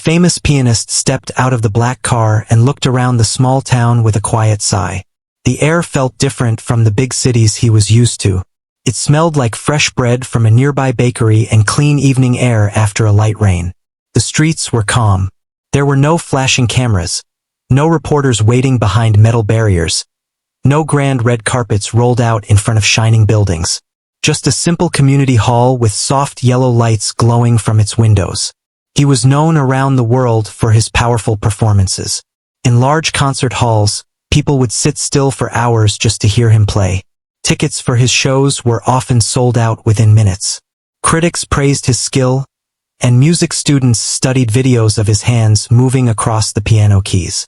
famous pianist stepped out of the black car and looked around the small town with a quiet sigh. The air felt different from the big cities he was used to. It smelled like fresh bread from a nearby bakery and clean evening air after a light rain. The streets were calm. There were no flashing cameras, no reporters waiting behind metal barriers, no grand red carpets rolled out in front of shining buildings. Just a simple community hall with soft yellow lights glowing from its windows. He was known around the world for his powerful performances. In large concert halls, people would sit still for hours just to hear him play. Tickets for his shows were often sold out within minutes. Critics praised his skill, and music students studied videos of his hands moving across the piano keys.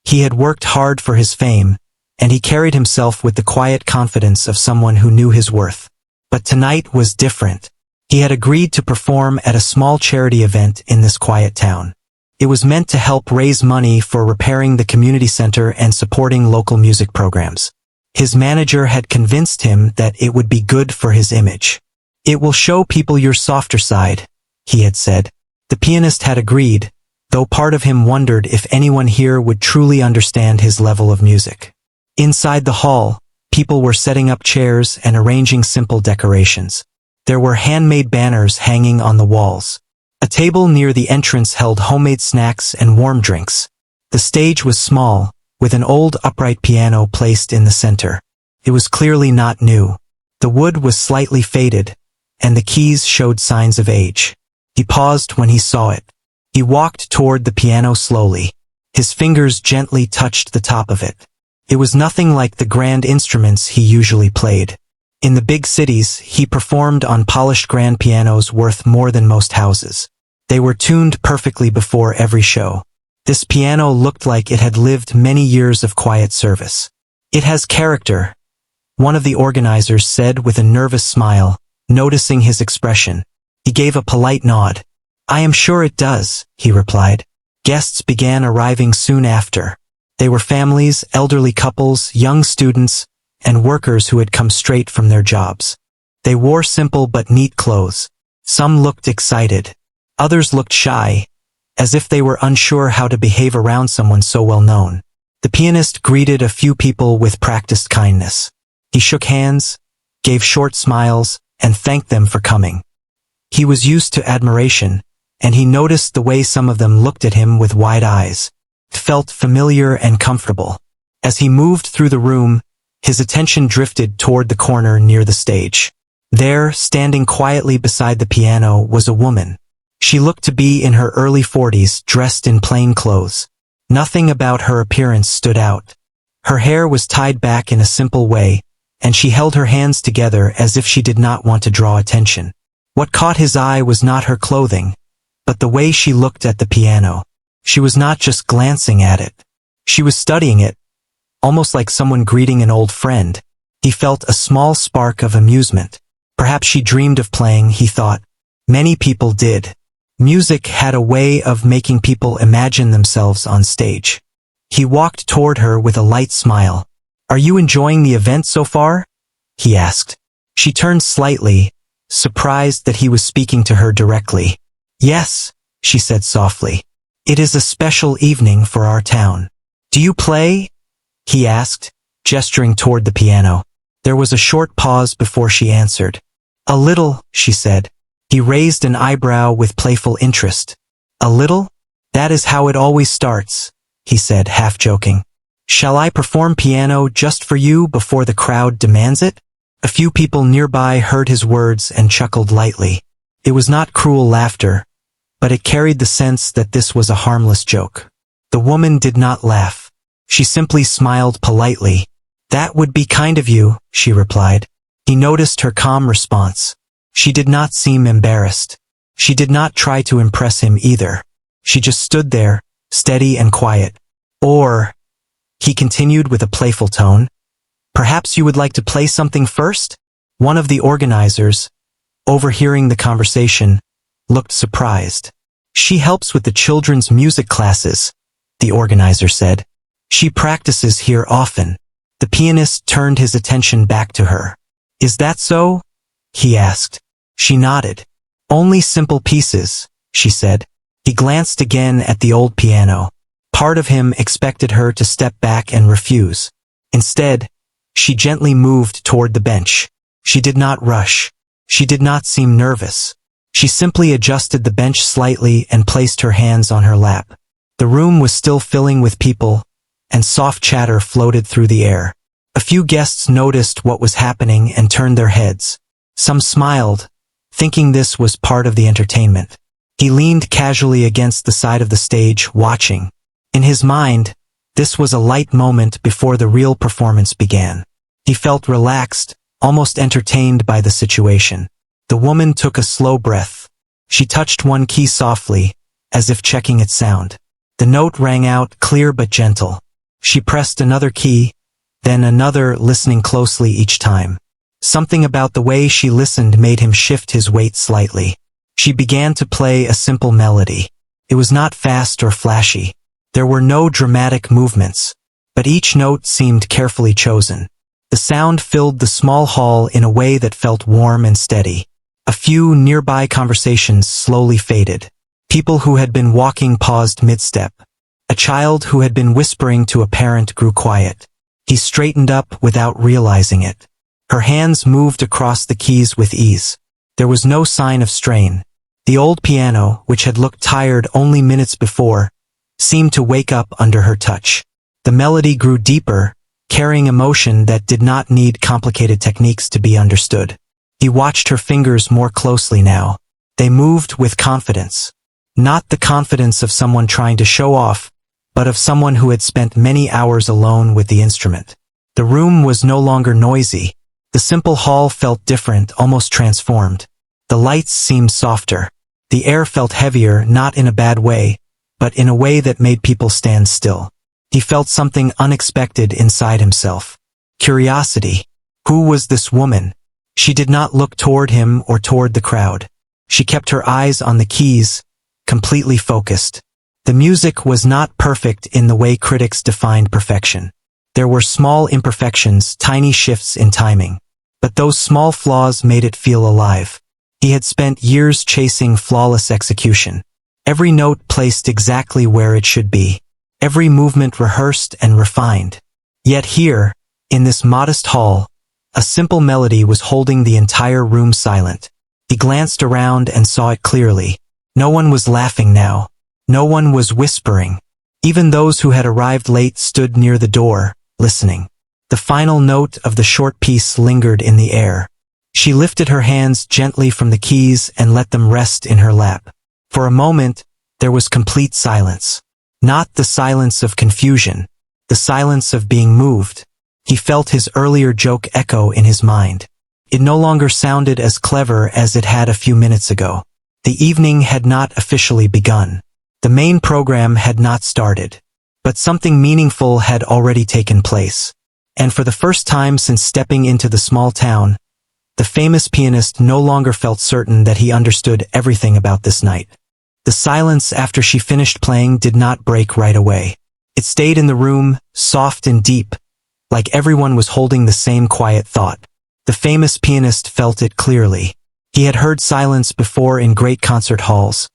He had worked hard for his fame, and he carried himself with the quiet confidence of someone who knew his worth. But tonight was different. He had agreed to perform at a small charity event in this quiet town. It was meant to help raise money for repairing the community center and supporting local music programs. His manager had convinced him that it would be good for his image. "It will show people your softer side," he had said. The pianist had agreed, though part of him wondered if anyone here would truly understand his level of music. Inside the hall, people were setting up chairs and arranging simple decorations. There were handmade banners hanging on the walls. A table near the entrance held homemade snacks and warm drinks. The stage was small, with an old upright piano placed in the center. It was clearly not new. The wood was slightly faded, and the keys showed signs of age. He paused when he saw it. He walked toward the piano slowly. His fingers gently touched the top of it. It was nothing like the grand instruments he usually played. In the big cities, he performed on polished grand pianos worth more than most houses. They were tuned perfectly before every show. This piano looked like it had lived many years of quiet service. "It has character," one of the organizers said with a nervous smile, noticing his expression. He gave a polite nod. "I am sure it does," he replied. Guests began arriving soon after. They were families, elderly couples, young students, and workers who had come straight from their jobs. They wore simple but neat clothes. Some looked excited. Others looked shy, as if they were unsure how to behave around someone so well known. The pianist greeted a few people with practiced kindness. He shook hands, gave short smiles, and thanked them for coming. He was used to admiration, and he noticed the way some of them looked at him with wide eyes. It felt familiar and comfortable. As he moved through the room, his attention drifted toward the corner near the stage. There, standing quietly beside the piano, was a woman. She looked to be in her early 40s, dressed in plain clothes. Nothing about her appearance stood out. Her hair was tied back in a simple way, and she held her hands together as if she did not want to draw attention. What caught his eye was not her clothing, but the way she looked at the piano. She was not just glancing at it. She was studying it, almost like someone greeting an old friend. He felt a small spark of amusement. Perhaps she dreamed of playing, he thought. Many people did. Music had a way of making people imagine themselves on stage. He walked toward her with a light smile. "Are you enjoying the event so far?" he asked. She turned slightly, surprised that he was speaking to her directly. "Yes," she said softly. "It is a special evening for our town." "Do you play?" he asked, gesturing toward the piano. There was a short pause before she answered. "A little," she said. He raised an eyebrow with playful interest. "A little? That is how it always starts," he said, half joking. "Shall I perform piano just for you before the crowd demands it?" A few people nearby heard his words and chuckled lightly. It was not cruel laughter, but it carried the sense that this was a harmless joke. The woman did not laugh. She simply smiled politely. "That would be kind of you," she replied. He noticed her calm response. She did not seem embarrassed. She did not try to impress him either. She just stood there, steady and quiet. "Or," he continued with a playful tone, "perhaps you would like to play something first?" One of the organizers, overhearing the conversation, looked surprised. "She helps with the children's music classes," the organizer said. "She practices here often." The pianist turned his attention back to her. "Is that so?" he asked. She nodded. "Only simple pieces," she said. He glanced again at the old piano. Part of him expected her to step back and refuse. Instead, she gently moved toward the bench. She did not rush. She did not seem nervous. She simply adjusted the bench slightly and placed her hands on her lap. The room was still filling with people, and soft chatter floated through the air. A few guests noticed what was happening and turned their heads. Some smiled, thinking this was part of the entertainment. He leaned casually against the side of the stage, watching. In his mind, this was a light moment before the real performance began. He felt relaxed, almost entertained by the situation. The woman took a slow breath. She touched one key softly, as if checking its sound. The note rang out, clear but gentle. She pressed another key, then another, listening closely each time. Something about the way she listened made him shift his weight slightly. She began to play a simple melody. It was not fast or flashy. There were no dramatic movements, but each note seemed carefully chosen. The sound filled the small hall in a way that felt warm and steady. A few nearby conversations slowly faded. People who had been walking paused mid-step. A child who had been whispering to a parent grew quiet. He straightened up without realizing it. Her hands moved across the keys with ease. There was no sign of strain. The old piano, which had looked tired only minutes before, seemed to wake up under her touch. The melody grew deeper, carrying emotion that did not need complicated techniques to be understood. He watched her fingers more closely now. They moved with confidence. Not the confidence of someone trying to show off, but of someone who had spent many hours alone with the instrument. The room was no longer noisy. The simple hall felt different, almost transformed. The lights seemed softer. The air felt heavier, not in a bad way, but in a way that made people stand still. He felt something unexpected inside himself. Curiosity. Who was this woman? She did not look toward him or toward the crowd. She kept her eyes on the keys, completely focused. The music was not perfect in the way critics defined perfection. There were small imperfections, tiny shifts in timing. But those small flaws made it feel alive. He had spent years chasing flawless execution. Every note placed exactly where it should be. Every movement rehearsed and refined. Yet here, in this modest hall, a simple melody was holding the entire room silent. He glanced around and saw it clearly. No one was laughing now. No one was whispering. Even those who had arrived late stood near the door, listening. The final note of the short piece lingered in the air. She lifted her hands gently from the keys and let them rest in her lap. For a moment, there was complete silence. Not the silence of confusion, the silence of being moved. He felt his earlier joke echo in his mind. It no longer sounded as clever as it had a few minutes ago. The evening had not officially begun. The main program had not started. But something meaningful had already taken place. And for the first time since stepping into the small town, the famous pianist no longer felt certain that he understood everything about this night. The silence after she finished playing did not break right away. It stayed in the room, soft and deep, like everyone was holding the same quiet thought. The famous pianist felt it clearly. He had heard silence before in great concert halls,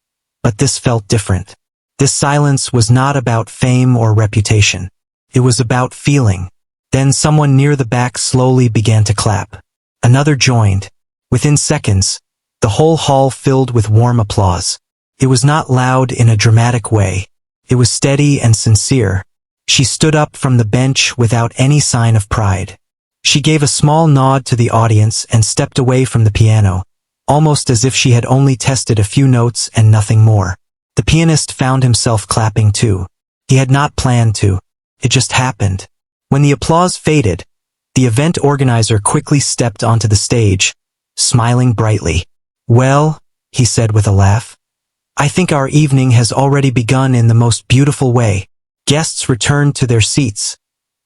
but this felt different. This silence was not about fame or reputation. It was about feeling. Then someone near the back slowly began to clap. Another joined. Within seconds, the whole hall filled with warm applause. It was not loud in a dramatic way. It was steady and sincere. She stood up from the bench without any sign of pride. She gave a small nod to the audience and stepped away from the piano, almost as if she had only tested a few notes and nothing more. The pianist found himself clapping too. He had not planned to. It just happened. When the applause faded, the event organizer quickly stepped onto the stage, smiling brightly. "Well," he said with a laugh, "I think our evening has already begun in the most beautiful way." Guests returned to their seats,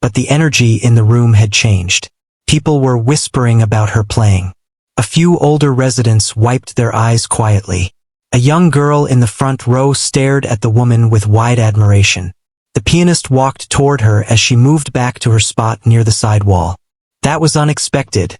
but the energy in the room had changed. People were whispering about her playing. A few older residents wiped their eyes quietly. A young girl in the front row stared at the woman with wide admiration. The pianist walked toward her as she moved back to her spot near the side wall. "That was unexpected,"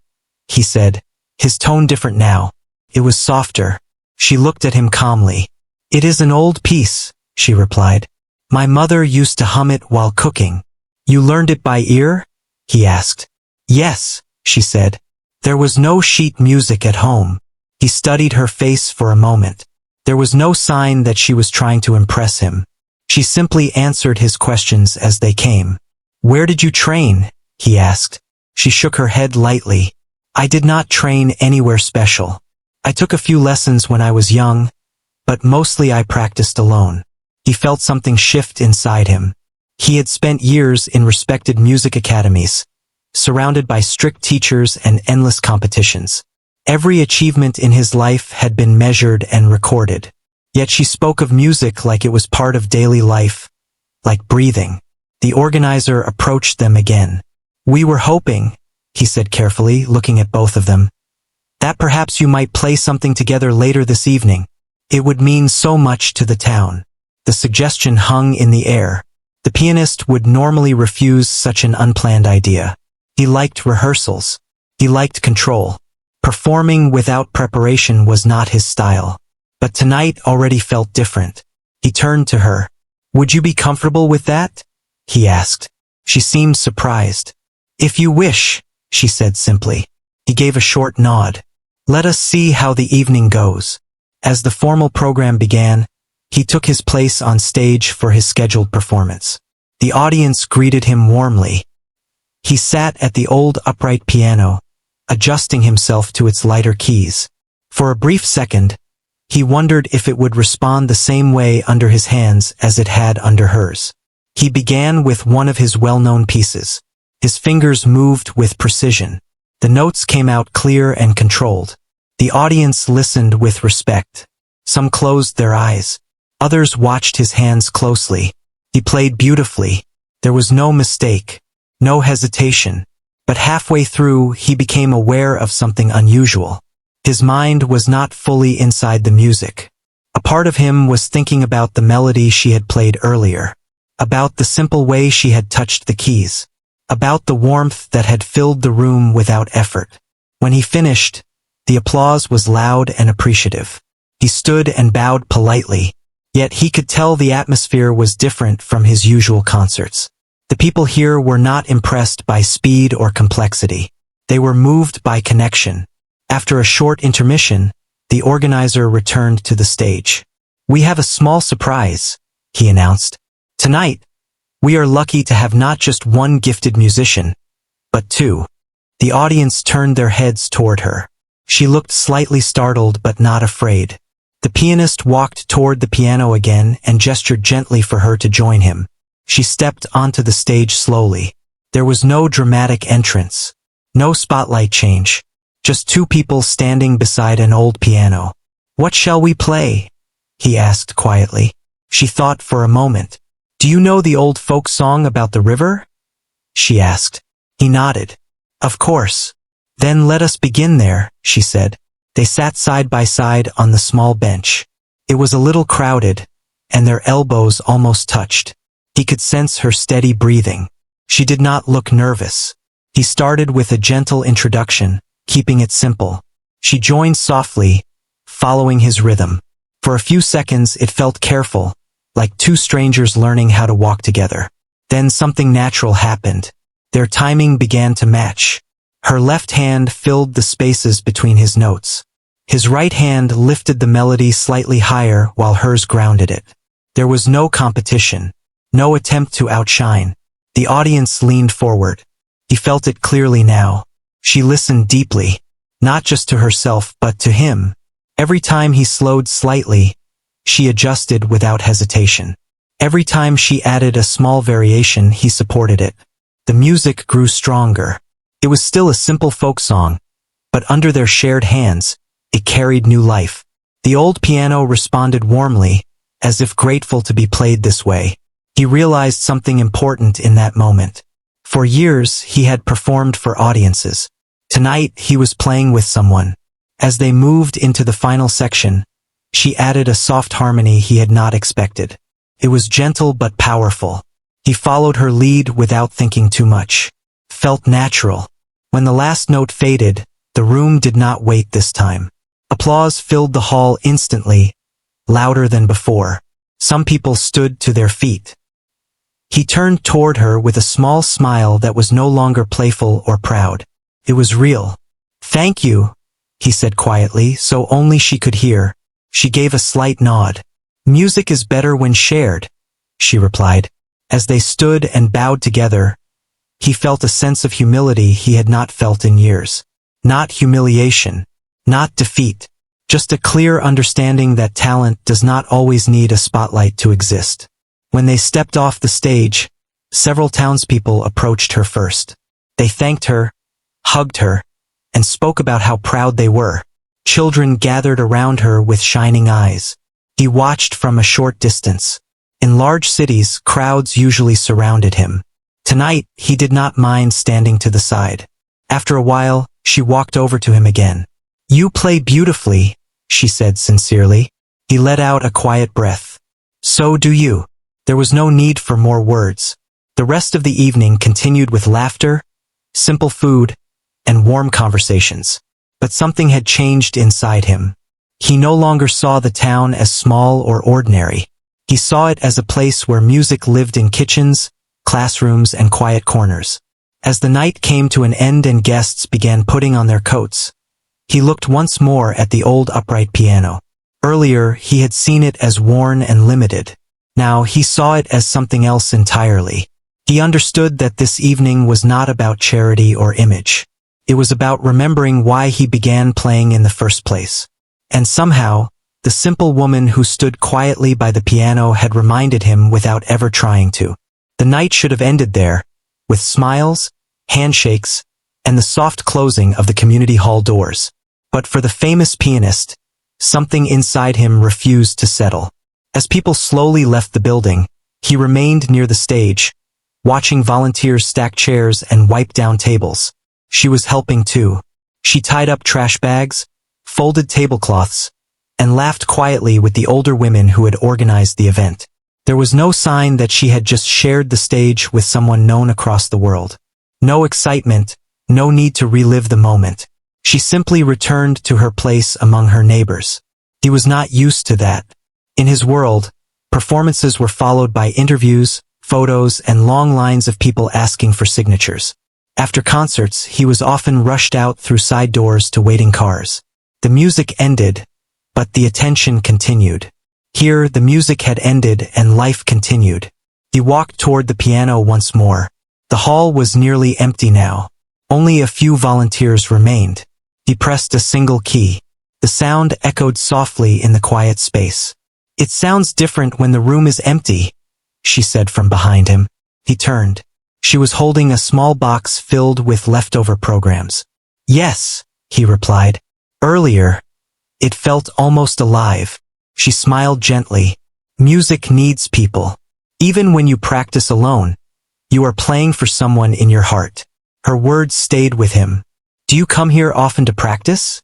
he said, his tone different now. It was softer. She looked at him calmly. "It is an old piece," she replied. "My mother used to hum it while cooking." "You learned it by ear?" he asked. "Yes," she said. "There was no sheet music at home." He studied her face for a moment. There was no sign that she was trying to impress him. She simply answered his questions as they came. "Where did you train?" he asked. She shook her head lightly. "I did not train anywhere special. I took a few lessons when I was young, but mostly I practiced alone." He felt something shift inside him. He had spent years in respected music academies, surrounded by strict teachers and endless competitions. Every achievement in his life had been measured and recorded. Yet she spoke of music like it was part of daily life, like breathing. The organizer approached them again. "We were hoping," he said carefully, looking at both of them, "that perhaps you might play something together later this evening. It would mean so much to the town." The suggestion hung in the air. The pianist would normally refuse such an unplanned idea. He liked rehearsals. He liked control. Performing without preparation was not his style. But tonight already felt different. He turned to her. "Would you be comfortable with that?" he asked. She seemed surprised. "If you wish," she said simply. He gave a short nod. "Let us see how the evening goes." As the formal program began, he took his place on stage for his scheduled performance. The audience greeted him warmly. He sat at the old upright piano, adjusting himself to its lighter keys. For a brief second, he wondered if it would respond the same way under his hands as it had under hers. He began with one of his well-known pieces. His fingers moved with precision. The notes came out clear and controlled. The audience listened with respect. Some closed their eyes. Others watched his hands closely. He played beautifully. There was no mistake, no hesitation. But halfway through, he became aware of something unusual. His mind was not fully inside the music. A part of him was thinking about the melody she had played earlier, about the simple way she had touched the keys, about the warmth that had filled the room without effort. When he finished, the applause was loud and appreciative. He stood and bowed politely, yet he could tell the atmosphere was different from his usual concerts. The people here were not impressed by speed or complexity. They were moved by connection. After a short intermission, the organizer returned to the stage. "We have a small surprise," he announced. "Tonight, we are lucky to have not just one gifted musician, but two." The audience turned their heads toward her. She looked slightly startled but not afraid. The pianist walked toward the piano again and gestured gently for her to join him. She stepped onto the stage slowly. There was no dramatic entrance, no spotlight change, just two people standing beside an old piano. "What shall we play?" he asked quietly. She thought for a moment. "Do you know the old folk song about the river?" she asked. He nodded. "Of course." "Then let us begin there," she said. They sat side by side on the small bench. It was a little crowded, and their elbows almost touched. He could sense her steady breathing. She did not look nervous. He started with a gentle introduction, keeping it simple. She joined softly, following his rhythm. For a few seconds it felt careful, like two strangers learning how to walk together. Then something natural happened. Their timing began to match. Her left hand filled the spaces between his notes. His right hand lifted the melody slightly higher while hers grounded it. There was no competition, no attempt to outshine. The audience leaned forward. He felt it clearly now. She listened deeply, not just to herself but to him. Every time he slowed slightly, she adjusted without hesitation. Every time she added a small variation, he supported it. The music grew stronger. It was still a simple folk song, but under their shared hands, it carried new life. The old piano responded warmly, as if grateful to be played this way. He realized something important in that moment. For years, he had performed for audiences. Tonight, he was playing with someone. As they moved into the final section, she added a soft harmony he had not expected. It was gentle but powerful. He followed her lead without thinking too much. Felt natural. When the last note faded, the room did not wait this time. Applause filled the hall instantly, louder than before. Some people stood to their feet. He turned toward her with a small smile that was no longer playful or proud. It was real. "Thank you," he said quietly, so only she could hear. She gave a slight nod. "Music is better when shared," she replied. As they stood and bowed together, he felt a sense of humility he had not felt in years. Not humiliation, not defeat, just a clear understanding that talent does not always need a spotlight to exist. When they stepped off the stage, several townspeople approached her first. They thanked her, hugged her, and spoke about how proud they were. Children gathered around her with shining eyes. He watched from a short distance. In large cities, crowds usually surrounded him. Tonight, he did not mind standing to the side. After a while, she walked over to him again. "You play beautifully," she said sincerely. He let out a quiet breath. "So do you." There was no need for more words. The rest of the evening continued with laughter, simple food, and warm conversations. But something had changed inside him. He no longer saw the town as small or ordinary. He saw it as a place where music lived in kitchens, classrooms, and quiet corners. As the night came to an end and guests began putting on their coats, he looked once more at the old upright piano. Earlier, he had seen it as worn and limited. Now he saw it as something else entirely. He understood that this evening was not about charity or image. It was about remembering why he began playing in the first place. And somehow, the simple woman who stood quietly by the piano had reminded him without ever trying to. The night should have ended there, with smiles, handshakes, and the soft closing of the community hall doors. But for the famous pianist, something inside him refused to settle. As people slowly left the building, he remained near the stage, watching volunteers stack chairs and wipe down tables. She was helping too. She tied up trash bags, folded tablecloths, and laughed quietly with the older women who had organized the event. There was no sign that she had just shared the stage with someone known across the world. No excitement, no need to relive the moment. She simply returned to her place among her neighbors. He was not used to that. In his world, performances were followed by interviews, photos, and long lines of people asking for signatures. After concerts, he was often rushed out through side doors to waiting cars. The music ended, but the attention continued. Here, the music had ended and life continued. He walked toward the piano once more. The hall was nearly empty now. Only a few volunteers remained. He pressed a single key. The sound echoed softly in the quiet space. "It sounds different when the room is empty," she said from behind him. He turned. She was holding a small box filled with leftover programs. "Yes," he replied. "Earlier, it felt almost alive." She smiled gently. "Music needs people. Even when you practice alone, you are playing for someone in your heart." Her words stayed with him. "Do you come here often to practice?"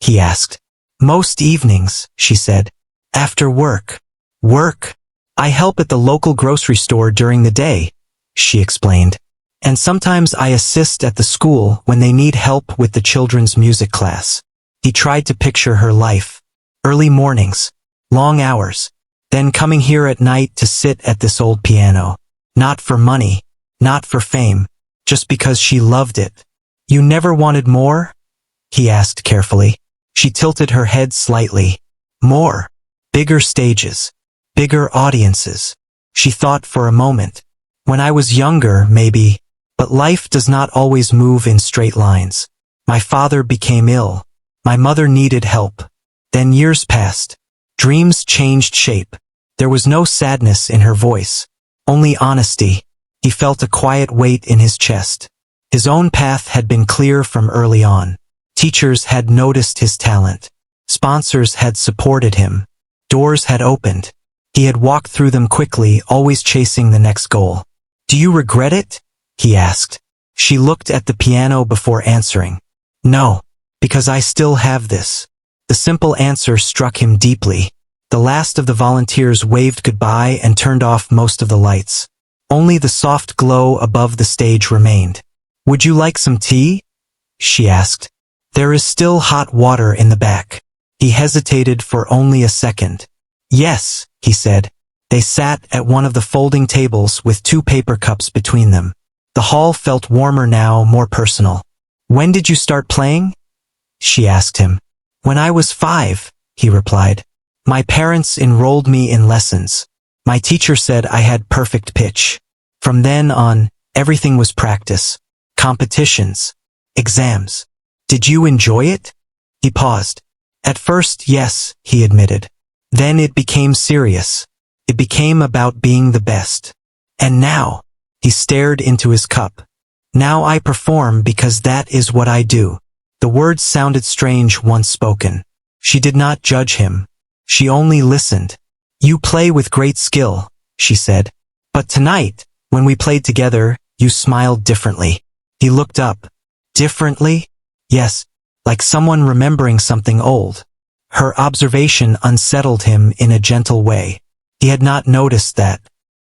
he asked. "Most evenings," she said. "After work." "Work? I help at the local grocery store during the day," she explained. "And sometimes I assist at the school when they need help with the children's music class." He tried to picture her life. Early mornings, long hours, then coming here at night to sit at this old piano. Not for money, not for fame, just because she loved it. "You never wanted more?" he asked carefully. She tilted her head slightly. "More. Bigger stages. Bigger audiences." She thought for a moment. "When I was younger, maybe. But life does not always move in straight lines. My father became ill. My mother needed help. Then years passed. Dreams changed shape." There was no sadness in her voice. Only honesty. He felt a quiet weight in his chest. His own path had been clear from early on. Teachers had noticed his talent. Sponsors had supported him. Doors had opened. He had walked through them quickly, always chasing the next goal. "Do you regret it?" he asked. She looked at the piano before answering. "No, because I still have this." The simple answer struck him deeply. The last of the volunteers waved goodbye and turned off most of the lights. Only the soft glow above the stage remained. "Would you like some tea?" she asked. "There is still hot water in the back." He hesitated for only a second. Yes, he said. They sat at one of the folding tables with 2 paper cups between them. The hall felt warmer now, more personal. When did you start playing? She asked him. When I was 5, he replied. My parents enrolled me in lessons. My teacher said I had perfect pitch. From then on, everything was practice, competitions, exams. Did you enjoy it? He paused. At first, yes, he admitted. Then it became serious. It became about being the best. And now, he stared into his cup. Now I perform because that is what I do. The words sounded strange once spoken. She did not judge him. She only listened. You play with great skill, she said. But tonight, when we played together, you smiled differently. He looked up. Differently? Yes, like someone remembering something old. Her observation unsettled him in a gentle way. He had not noticed that.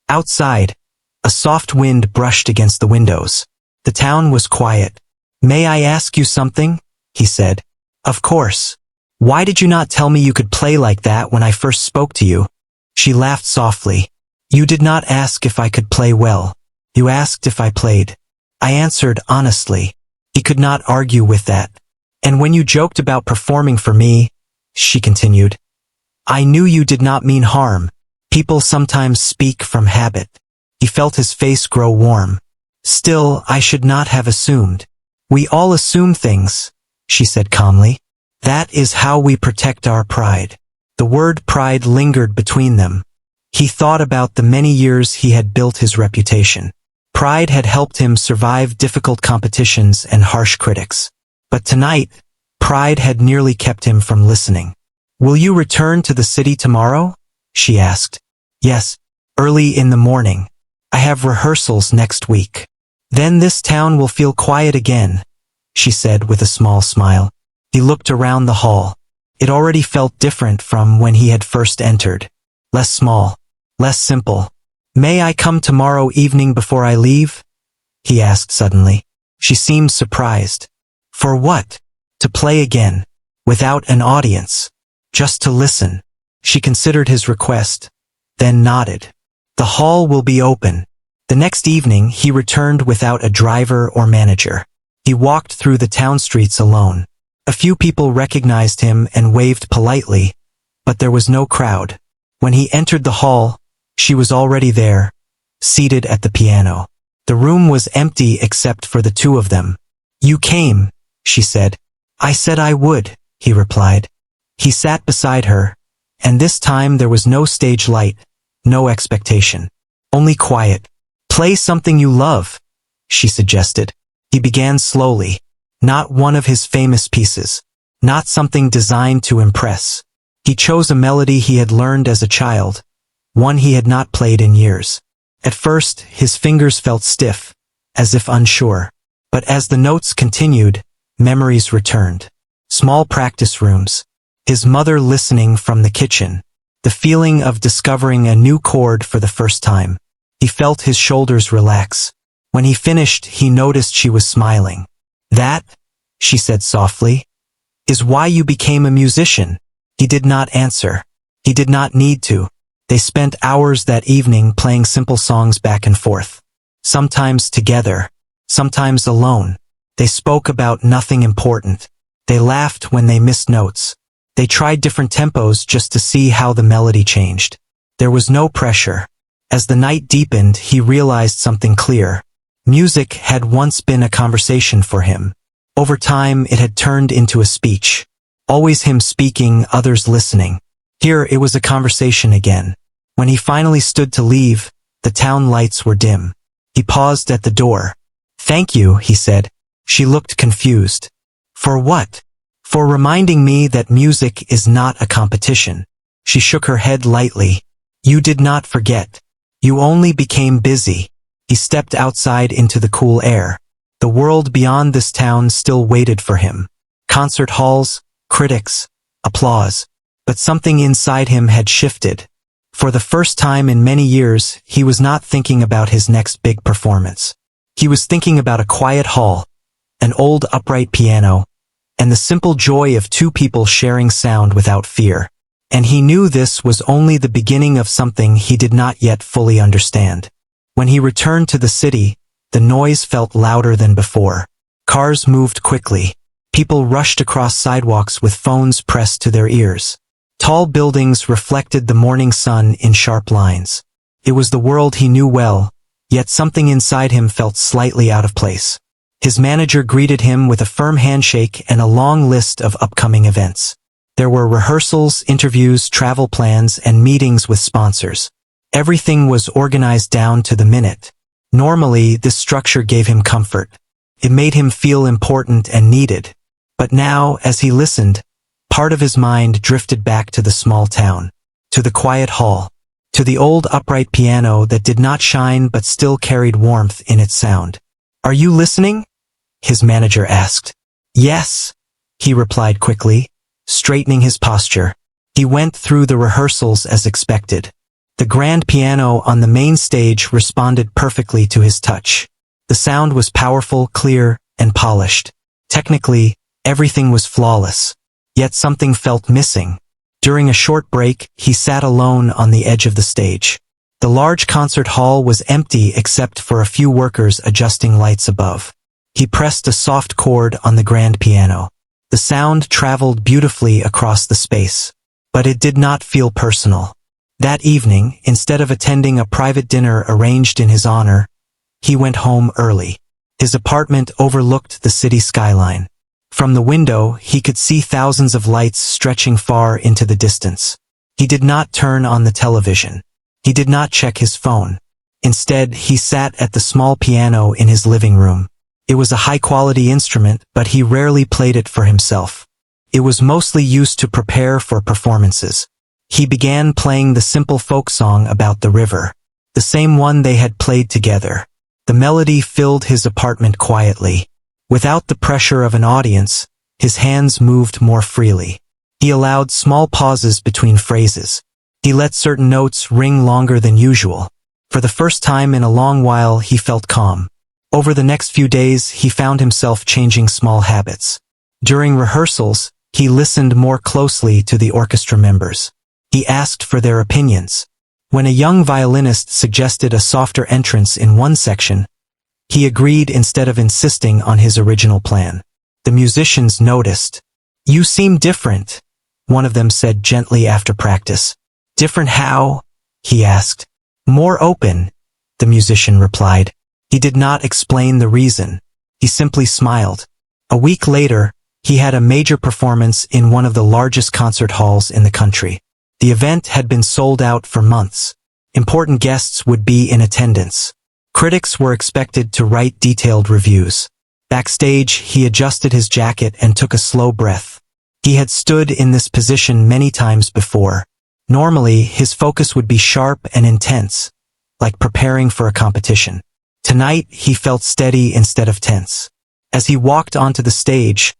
Outside, a soft wind brushed against the windows. The town was quiet. May I ask you something? He said. Of course. Why did you not tell me you could play like that when I first spoke to you? She laughed softly. You did not ask if I could play well. You asked if I played. I answered honestly. He could not argue with that. And when you joked about performing for me, she continued, I knew you did not mean harm. People sometimes speak from habit. He felt his face grow warm. Still, I should not have assumed. We all assume things, she said calmly. That is how we protect our pride. The word pride lingered between them. He thought about the many years he had built his reputation. Pride had helped him survive difficult competitions and harsh critics. But tonight, pride had nearly kept him from listening. Will you return to the city tomorrow? She asked. Yes, early in the morning. I have rehearsals next week. Then this town will feel quiet again, she said with a small smile. He looked around the hall. It already felt different from when he had first entered. Less small, less simple. May I come tomorrow evening before I leave? He asked suddenly. She seemed surprised. For what? To play again. Without an audience. Just to listen. She considered his request, then nodded. The hall will be open. The next evening he returned without a driver or manager. He walked through the town streets alone. A few people recognized him and waved politely, but there was no crowd. When he entered the hall, she was already there, seated at the piano. The room was empty except for the 2 of them. You came, she said. I said I would, he replied. He sat beside her, and this time there was no stage light, no expectation. Only quiet. Play something you love, she suggested. He began slowly. Not one of his famous pieces. Not something designed to impress. He chose a melody he had learned as a child, one he had not played in years. At first, his fingers felt stiff, as if unsure. But as the notes continued, memories returned. Small practice rooms. His mother listening from the kitchen. The feeling of discovering a new chord for the first time. He felt his shoulders relax. When he finished, he noticed she was smiling. That, she said softly, is why you became a musician. He did not answer. He did not need to. They spent hours that evening playing simple songs back and forth. Sometimes together, sometimes alone. They spoke about nothing important. They laughed when they missed notes. They tried different tempos just to see how the melody changed. There was no pressure. As the night deepened, he realized something clear. Music had once been a conversation for him. Over time, it had turned into a speech. Always him speaking, others listening. Here, it was a conversation again. When he finally stood to leave, the town lights were dim. He paused at the door. Thank you, he said. She looked confused. For what? For reminding me that music is not a competition. She shook her head lightly. You did not forget. You only became busy. He stepped outside into the cool air. The world beyond this town still waited for him. Concert halls, critics, applause. But something inside him had shifted. For the first time in many years, he was not thinking about his next big performance. He was thinking about a quiet hall, an old upright piano, and the simple joy of 2 people sharing sound without fear. And he knew this was only the beginning of something he did not yet fully understand. When he returned to the city, the noise felt louder than before. Cars moved quickly. People rushed across sidewalks with phones pressed to their ears. Tall buildings reflected the morning sun in sharp lines. It was the world he knew well, yet something inside him felt slightly out of place. His manager greeted him with a firm handshake and a long list of upcoming events. There were rehearsals, interviews, travel plans, and meetings with sponsors. Everything was organized down to the minute. Normally, this structure gave him comfort. It made him feel important and needed. But now, as he listened, part of his mind drifted back to the small town, to the quiet hall, to the old upright piano that did not shine but still carried warmth in its sound. "Are you listening?" his manager asked. "Yes," he replied quickly, straightening his posture. He went through the rehearsals as expected. The grand piano on the main stage responded perfectly to his touch. The sound was powerful, clear, and polished. Technically, everything was flawless. Yet something felt missing. During a short break, he sat alone on the edge of the stage. The large concert hall was empty except for a few workers adjusting lights above. He pressed a soft chord on the grand piano. The sound traveled beautifully across the space. But it did not feel personal. That evening, instead of attending a private dinner arranged in his honor, he went home early. His apartment overlooked the city skyline. From the window, he could see thousands of lights stretching far into the distance. He did not turn on the television. He did not check his phone. Instead, he sat at the small piano in his living room. It was a high-quality instrument, but he rarely played it for himself. It was mostly used to prepare for performances. He began playing the simple folk song about the river, the same one they had played together. The melody filled his apartment quietly. Without the pressure of an audience, his hands moved more freely. He allowed small pauses between phrases. He let certain notes ring longer than usual. For the first time in a long while, he felt calm. Over the next few days, he found himself changing small habits. During rehearsals, he listened more closely to the orchestra members. He asked for their opinions. When a young violinist suggested a softer entrance in one section, he agreed instead of insisting on his original plan. The musicians noticed. "You seem different," one of them said gently after practice. "Different how?" he asked. "More open," the musician replied. He did not explain the reason. He simply smiled. A week later, he had a major performance in one of the largest concert halls in the country. The event had been sold out for months. Important guests would be in attendance. Critics were expected to write detailed reviews. Backstage, he adjusted his jacket and took a slow breath. He had stood in this position many times before. Normally, his focus would be sharp and intense, like preparing for a competition. Tonight, he felt steady instead of tense. As he walked onto the stage,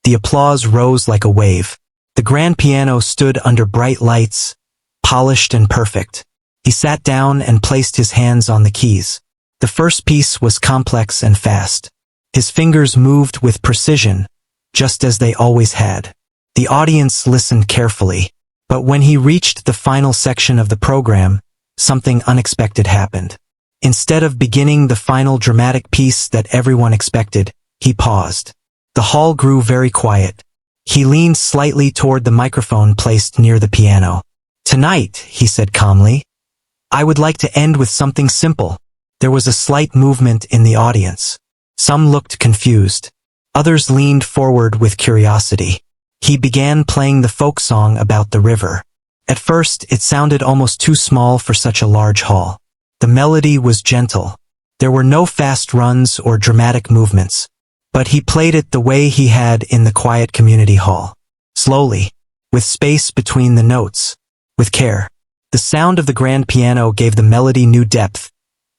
the applause rose like a wave. The grand piano stood under bright lights, polished and perfect. He sat down and placed his hands on the keys. The first piece was complex and fast. His fingers moved with precision, just as they always had. The audience listened carefully. But when he reached the final section of the program, something unexpected happened. Instead of beginning the final dramatic piece that everyone expected, he paused. The hall grew very quiet. He leaned slightly toward the microphone placed near the piano. "Tonight," he said calmly, "I would like to end with something simple." There was a slight movement in the audience. Some looked confused. Others leaned forward with curiosity. He began playing the folk song about the river. At first, it sounded almost too small for such a large hall. The melody was gentle. There were no fast runs or dramatic movements. But he played it the way he had in the quiet community hall. Slowly, with space between the notes, with care. The sound of the grand piano gave the melody new depth,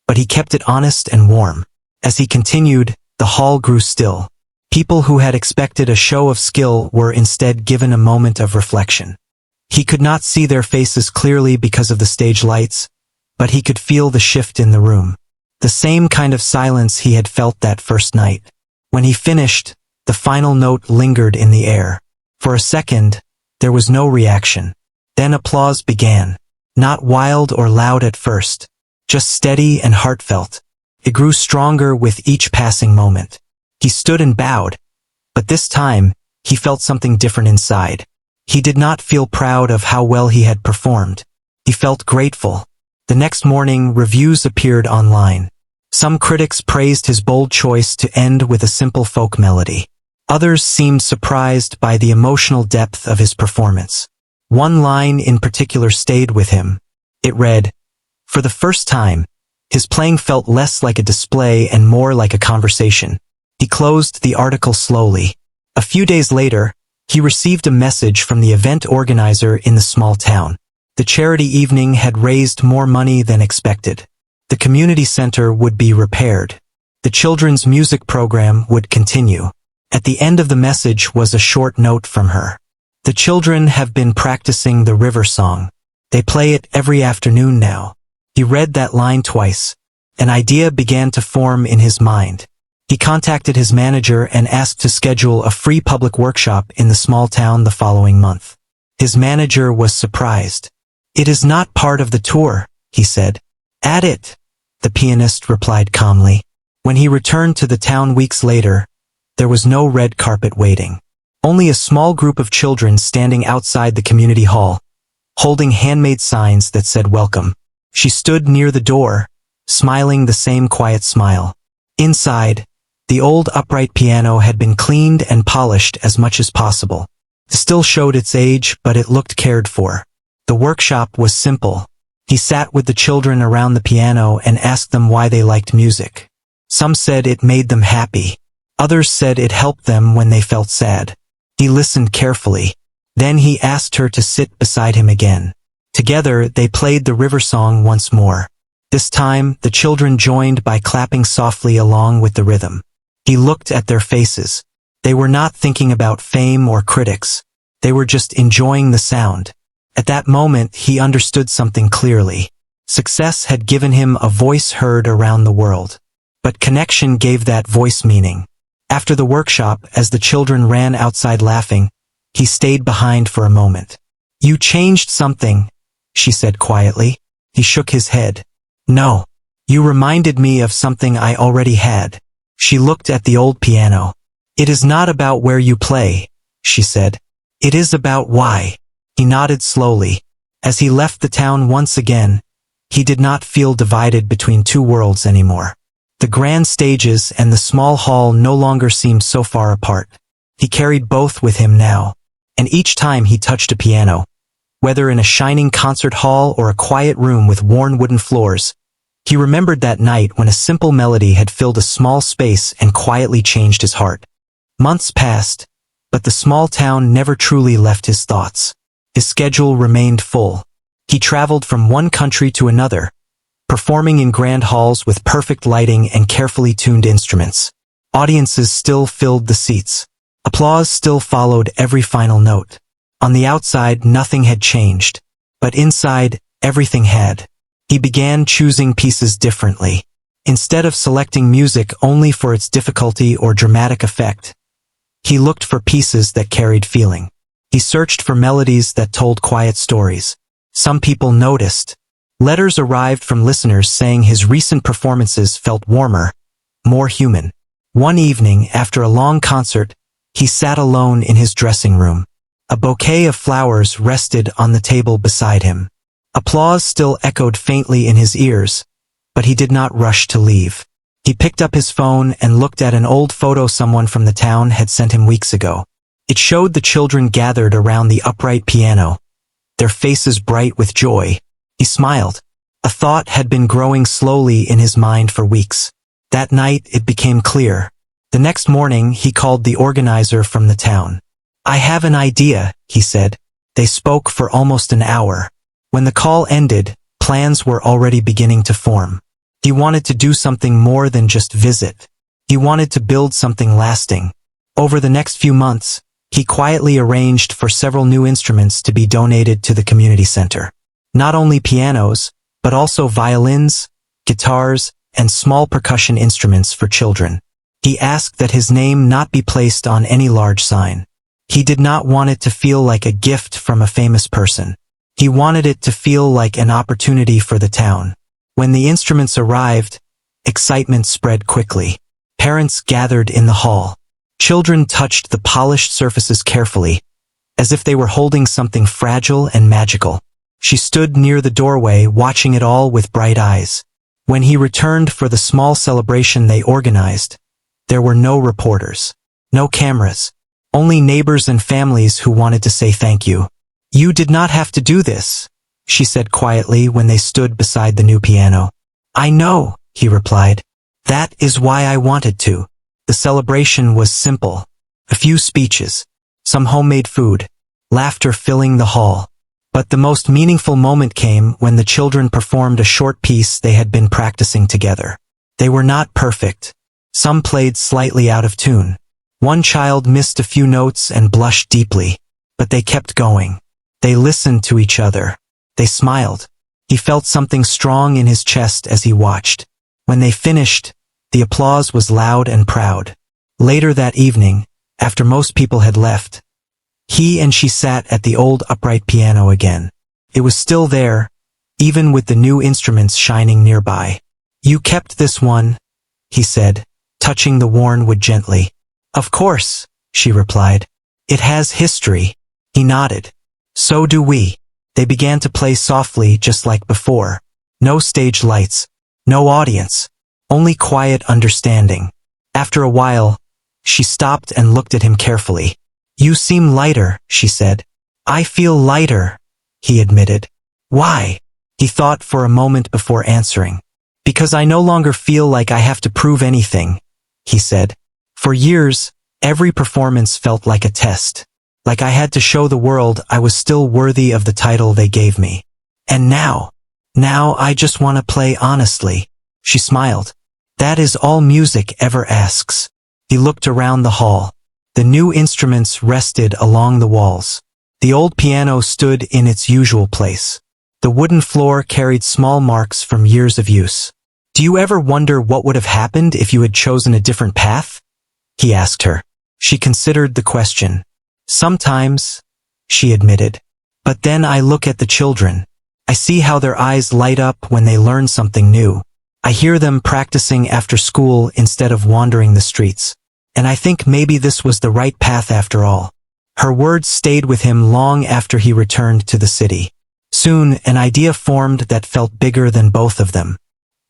but he kept it honest and warm. As he continued, the hall grew still. People who had expected a show of skill were instead given a moment of reflection. He could not see their faces clearly because of the stage lights, but he could feel the shift in the room. The same kind of silence he had felt that first night. When he finished, the final note lingered in the air. For a second, there was no reaction. Then applause began. Not wild or loud at first, just steady and heartfelt. It grew stronger with each passing moment. He stood and bowed, but this time, he felt something different inside. He did not feel proud of how well he had performed. He felt grateful. The next morning, reviews appeared online. Some critics praised his bold choice to end with a simple folk melody. Others seemed surprised by the emotional depth of his performance. One line in particular stayed with him. It read, "For the first time, his playing felt less like a display and more like a conversation." He closed the article slowly. A few days later, he received a message from the event organizer in the small town. The charity evening had raised more money than expected. The community center would be repaired. The children's music program would continue. At the end of the message was a short note from her. "The children have been practicing the river song. They play it every afternoon now." He read that line twice. An idea began to form in his mind. He contacted his manager and asked to schedule a free public workshop in the small town the following month. His manager was surprised. "It is not part of the tour," he said. "Add it," the pianist replied calmly. When he returned to the town weeks later, there was no red carpet waiting. Only a small group of children standing outside the community hall, holding handmade signs that said welcome. She stood near the door, smiling the same quiet smile. Inside, the old upright piano had been cleaned and polished as much as possible. It still showed its age, but it looked cared for. The workshop was simple. He sat with the children around the piano and asked them why they liked music. Some said it made them happy. Others said it helped them when they felt sad. He listened carefully. Then he asked her to sit beside him again. Together, they played the river song once more. This time, the children joined by clapping softly along with the rhythm. He looked at their faces. They were not thinking about fame or critics. They were just enjoying the sound. At that moment, he understood something clearly. Success had given him a voice heard around the world. But connection gave that voice meaning. After the workshop, as the children ran outside laughing, he stayed behind for a moment. "You changed something," she said quietly. He shook his head. "No. You reminded me of something I already had." She looked at the old piano. "It is not about where you play," she said. "It is about why." He nodded slowly. As he left the town once again, he did not feel divided between two worlds anymore. The grand stages and the small hall no longer seemed so far apart. He carried both with him now. And each time he touched a piano, whether in a shining concert hall or a quiet room with worn wooden floors, he remembered that night when a simple melody had filled a small space and quietly changed his heart. Months passed, but the small town never truly left his thoughts. His schedule remained full. He traveled from one country to another, performing in grand halls with perfect lighting and carefully tuned instruments. Audiences still filled the seats. Applause still followed every final note. On the outside, nothing had changed, but inside, everything had. He began choosing pieces differently. Instead of selecting music only for its difficulty or dramatic effect, he looked for pieces that carried feeling. He searched for melodies that told quiet stories. Some people noticed. Letters arrived from listeners saying his recent performances felt warmer, more human. One evening, after a long concert, he sat alone in his dressing room. A bouquet of flowers rested on the table beside him. Applause still echoed faintly in his ears, but he did not rush to leave. He picked up his phone and looked at an old photo someone from the town had sent him weeks ago. It showed the children gathered around the upright piano, their faces bright with joy. He smiled. A thought had been growing slowly in his mind for weeks. That night it became clear. The next morning he called the organizer from the town. "I have an idea," he said. They spoke for almost an hour. When the call ended, plans were already beginning to form. He wanted to do something more than just visit. He wanted to build something lasting. Over the next few months, he quietly arranged for several new instruments to be donated to the community center. Not only pianos, but also violins, guitars, and small percussion instruments for children. He asked that his name not be placed on any large sign. He did not want it to feel like a gift from a famous person. He wanted it to feel like an opportunity for the town. When the instruments arrived, excitement spread quickly. Parents gathered in the hall. Children touched the polished surfaces carefully, as if they were holding something fragile and magical. She stood near the doorway, watching it all with bright eyes. When he returned for the small celebration they organized, there were no reporters, no cameras, only neighbors and families who wanted to say thank you. "You did not have to do this," she said quietly when they stood beside the new piano. "I know," he replied. "That is why I wanted to." The celebration was simple. A few speeches, some homemade food, laughter filling the hall. But the most meaningful moment came when the children performed a short piece they had been practicing together. They were not perfect. Some played slightly out of tune. One child missed a few notes and blushed deeply, but they kept going. They listened to each other. They smiled. He felt something strong in his chest as he watched. When they finished, the applause was loud and proud. Later that evening, after most people had left, he and she sat at the old upright piano again. It was still there, even with the new instruments shining nearby. "You kept this one," he said, touching the worn wood gently. "Of course," she replied. "It has history." He nodded. "So do we." They began to play softly just like before. No stage lights, no audience, only quiet understanding. After a while, she stopped and looked at him carefully. "You seem lighter," she said. "I feel lighter," he admitted. "Why?" He thought for a moment before answering. "Because I no longer feel like I have to prove anything," he said. "For years, every performance felt like a test. Like I had to show the world I was still worthy of the title they gave me. And now I just want to play honestly." She smiled. "That is all music ever asks." He looked around the hall. The new instruments rested along the walls. The old piano stood in its usual place. The wooden floor carried small marks from years of use. "Do you ever wonder what would have happened if you had chosen a different path?" he asked her. She considered the question. "Sometimes," she admitted. "But then I look at the children. I see how their eyes light up when they learn something new. I hear them practicing after school instead of wandering the streets. And I think maybe this was the right path after all." Her words stayed with him long after he returned to the city. Soon, an idea formed that felt bigger than both of them.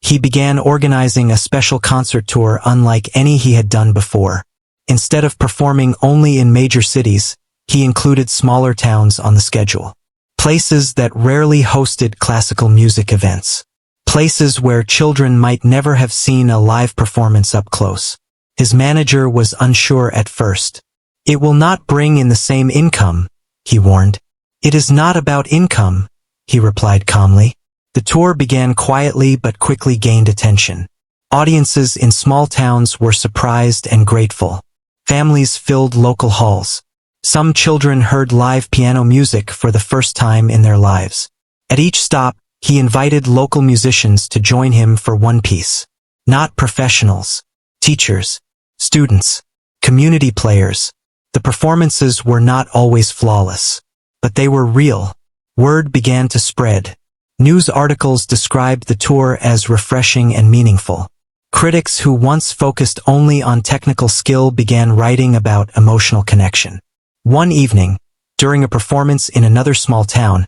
He began organizing a special concert tour unlike any he had done before. Instead of performing only in major cities, he included smaller towns on the schedule. Places that rarely hosted classical music events. Places where children might never have seen a live performance up close. His manager was unsure at first. "It will not bring in the same income," he warned. "It is not about income," he replied calmly. The tour began quietly but quickly gained attention. Audiences in small towns were surprised and grateful. Families filled local halls. Some children heard live piano music for the first time in their lives. At each stop, he invited local musicians to join him for one piece. Not professionals, teachers, students, community players. The performances were not always flawless, but they were real. Word began to spread. News articles described the tour as refreshing and meaningful. Critics who once focused only on technical skill began writing about emotional connection. One evening, during a performance in another small town,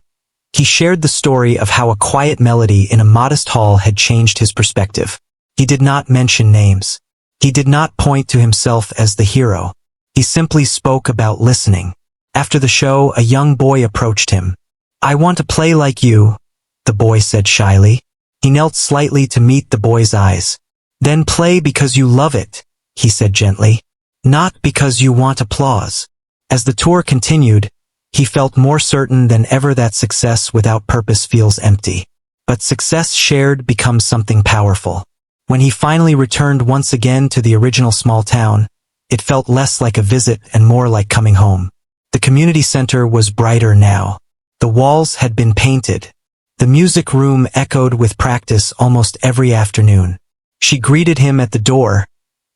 he shared the story of how a quiet melody in a modest hall had changed his perspective. He did not mention names. He did not point to himself as the hero. He simply spoke about listening. After the show, a young boy approached him. "I want to play like you," the boy said shyly. He knelt slightly to meet the boy's eyes. "Then play because you love it," he said gently. "Not because you want applause." As the tour continued, he felt more certain than ever that success without purpose feels empty. But success shared becomes something powerful. When he finally returned once again to the original small town, it felt less like a visit and more like coming home. The community center was brighter now. The walls had been painted. The music room echoed with practice almost every afternoon. She greeted him at the door,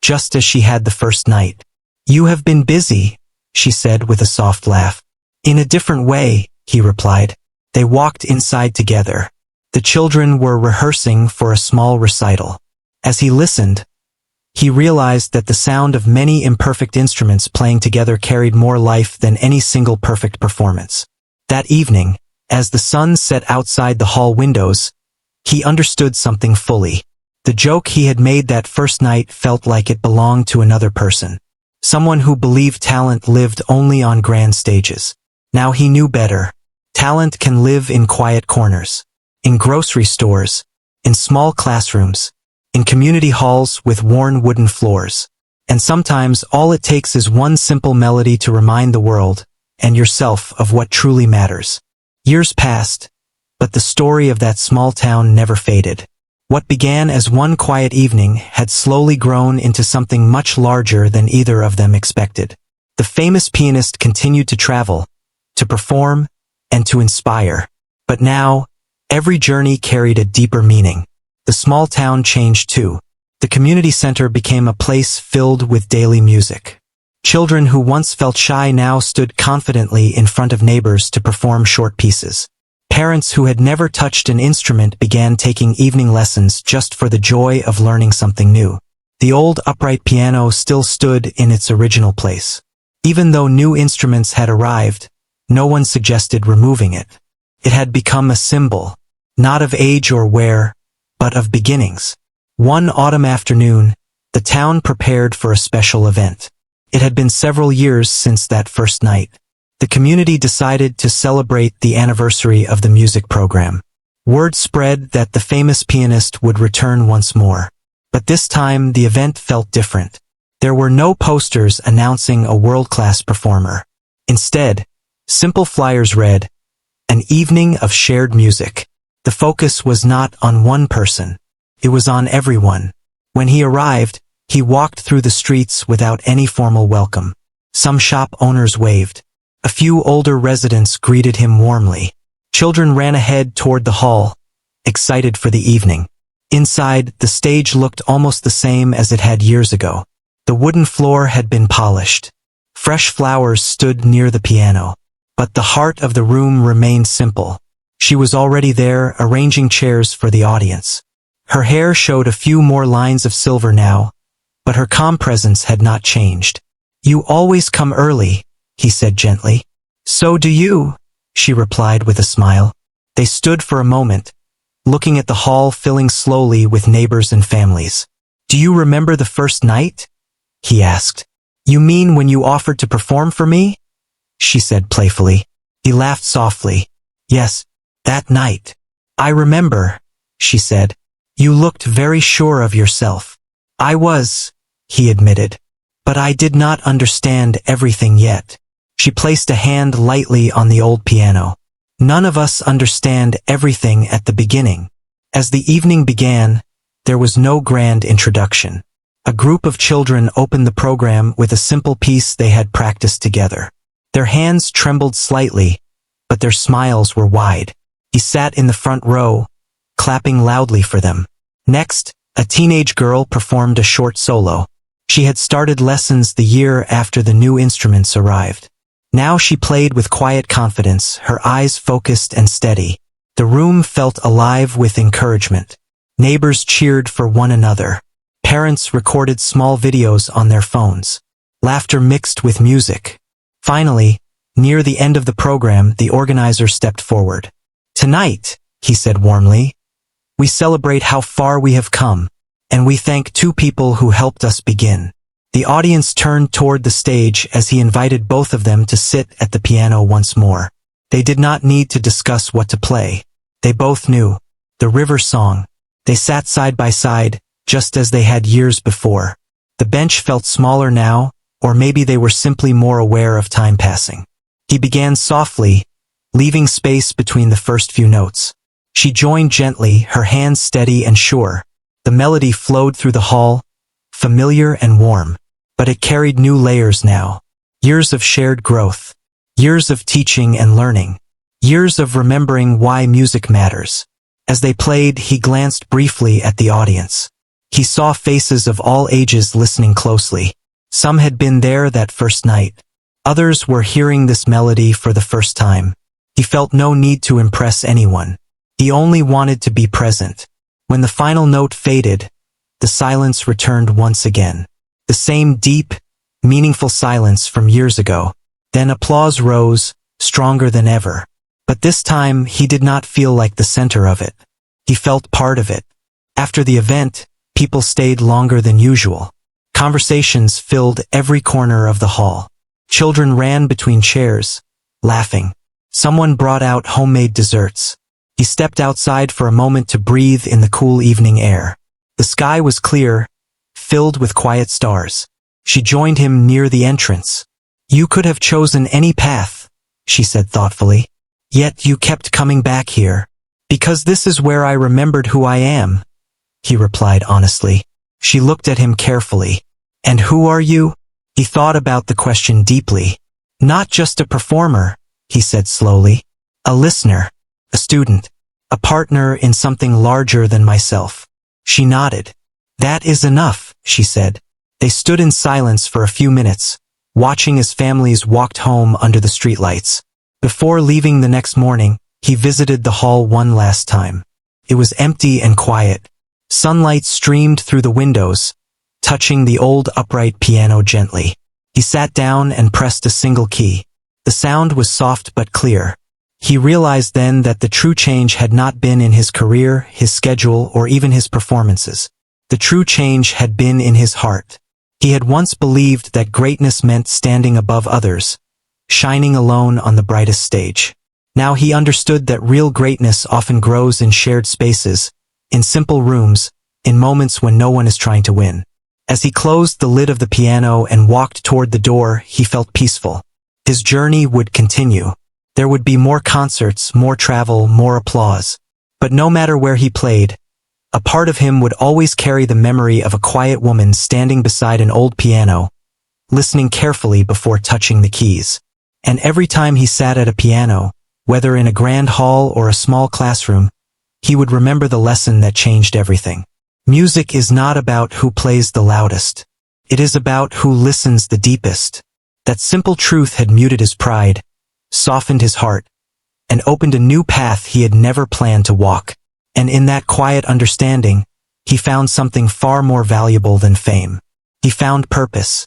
just as she had the first night. "You have been busy," she said with a soft laugh. "In a different way," he replied. They walked inside together. The children were rehearsing for a small recital. As he listened, he realized that the sound of many imperfect instruments playing together carried more life than any single perfect performance. That evening, as the sun set outside the hall windows, he understood something fully. The joke he had made that first night felt like it belonged to another person. Someone who believed talent lived only on grand stages. Now he knew better. Talent can live in quiet corners, in grocery stores, in small classrooms, in community halls with worn wooden floors. And sometimes all it takes is one simple melody to remind the world, and yourself, of what truly matters. Years passed, but the story of that small town never faded. What began as one quiet evening had slowly grown into something much larger than either of them expected. The famous pianist continued to travel, to perform, and to inspire. But now, every journey carried a deeper meaning. The small town changed too. The community center became a place filled with daily music. Children who once felt shy now stood confidently in front of neighbors to perform short pieces. Parents who had never touched an instrument began taking evening lessons just for the joy of learning something new. The old upright piano still stood in its original place. Even though new instruments had arrived, no one suggested removing it. It had become a symbol, not of age or wear, but of beginnings. One autumn afternoon, the town prepared for a special event. It had been several years since that first night. The community decided to celebrate the anniversary of the music program. Word spread that the famous pianist would return once more. But this time the event felt different. There were no posters announcing a world-class performer. Instead, simple flyers read, "An evening of shared music." The focus was not on one person. It was on everyone. When he arrived, he walked through the streets without any formal welcome. Some shop owners waved. A few older residents greeted him warmly. Children ran ahead toward the hall, excited for the evening. Inside, the stage looked almost the same as it had years ago. The wooden floor had been polished. Fresh flowers stood near the piano. But the heart of the room remained simple. She was already there, arranging chairs for the audience. Her hair showed a few more lines of silver now, but her calm presence had not changed. "You always come early," he said gently. "So do you," she replied with a smile. They stood for a moment, looking at the hall filling slowly with neighbors and families. "Do you remember the first night?" he asked. "You mean when you offered to perform for me?" she said playfully. He laughed softly. "Yes, that night. I remember," she said. "You looked very sure of yourself." "I was," he admitted. "But I did not understand everything yet." She placed a hand lightly on the old piano. "None of us understand everything at the beginning." As the evening began, there was no grand introduction. A group of children opened the program with a simple piece they had practiced together. Their hands trembled slightly, but their smiles were wide. He sat in the front row, clapping loudly for them. Next, a teenage girl performed a short solo. She had started lessons the year after the new instruments arrived. Now she played with quiet confidence, her eyes focused and steady. The room felt alive with encouragement. Neighbors cheered for one another. Parents recorded small videos on their phones. Laughter mixed with music. Finally, near the end of the program, the organizer stepped forward. "Tonight," he said warmly, "we celebrate how far we have come, and we thank two people who helped us begin." The audience turned toward the stage as he invited both of them to sit at the piano once more. They did not need to discuss what to play. They both knew. The river song. They sat side by side, just as they had years before. The bench felt smaller now, or maybe they were simply more aware of time passing. He began softly, leaving space between the first few notes. She joined gently, her hands steady and sure. The melody flowed through the hall, familiar and warm. But it carried new layers now. Years of shared growth. Years of teaching and learning. Years of remembering why music matters. As they played, he glanced briefly at the audience. He saw faces of all ages listening closely. Some had been there that first night. Others were hearing this melody for the first time. He felt no need to impress anyone. He only wanted to be present. When the final note faded, the silence returned once again. The same deep, meaningful silence from years ago. Then applause rose, stronger than ever. But this time he did not feel like the center of it. He felt part of it. After the event, people stayed longer than usual. Conversations filled every corner of the hall. Children ran between chairs, laughing. Someone brought out homemade desserts. He stepped outside for a moment to breathe in the cool evening air. The sky was clear, filled with quiet stars. She joined him near the entrance. "You could have chosen any path," she said thoughtfully. "Yet you kept coming back here." "Because this is where I remembered who I am," he replied honestly. She looked at him carefully. "And who are you?" He thought about the question deeply. "Not just a performer," he said slowly. "A listener, a student, a partner in something larger than myself." She nodded. "That is enough," she said. They stood in silence for a few minutes, watching as families walked home under the streetlights. Before leaving the next morning, he visited the hall one last time. It was empty and quiet. Sunlight streamed through the windows, touching the old upright piano gently. He sat down and pressed a single key. The sound was soft but clear. He realized then that the true change had not been in his career, his schedule, or even his performances. The true change had been in his heart. He had once believed that greatness meant standing above others, shining alone on the brightest stage. Now he understood that real greatness often grows in shared spaces, in simple rooms, in moments when no one is trying to win. As he closed the lid of the piano and walked toward the door, he felt peaceful. His journey would continue. There would be more concerts, more travel, more applause. But no matter where he played, a part of him would always carry the memory of a quiet woman standing beside an old piano, listening carefully before touching the keys. And every time he sat at a piano, whether in a grand hall or a small classroom, he would remember the lesson that changed everything. Music is not about who plays the loudest. It is about who listens the deepest. That simple truth had muted his pride, softened his heart, and opened a new path he had never planned to walk. And in that quiet understanding, he found something far more valuable than fame. He found purpose.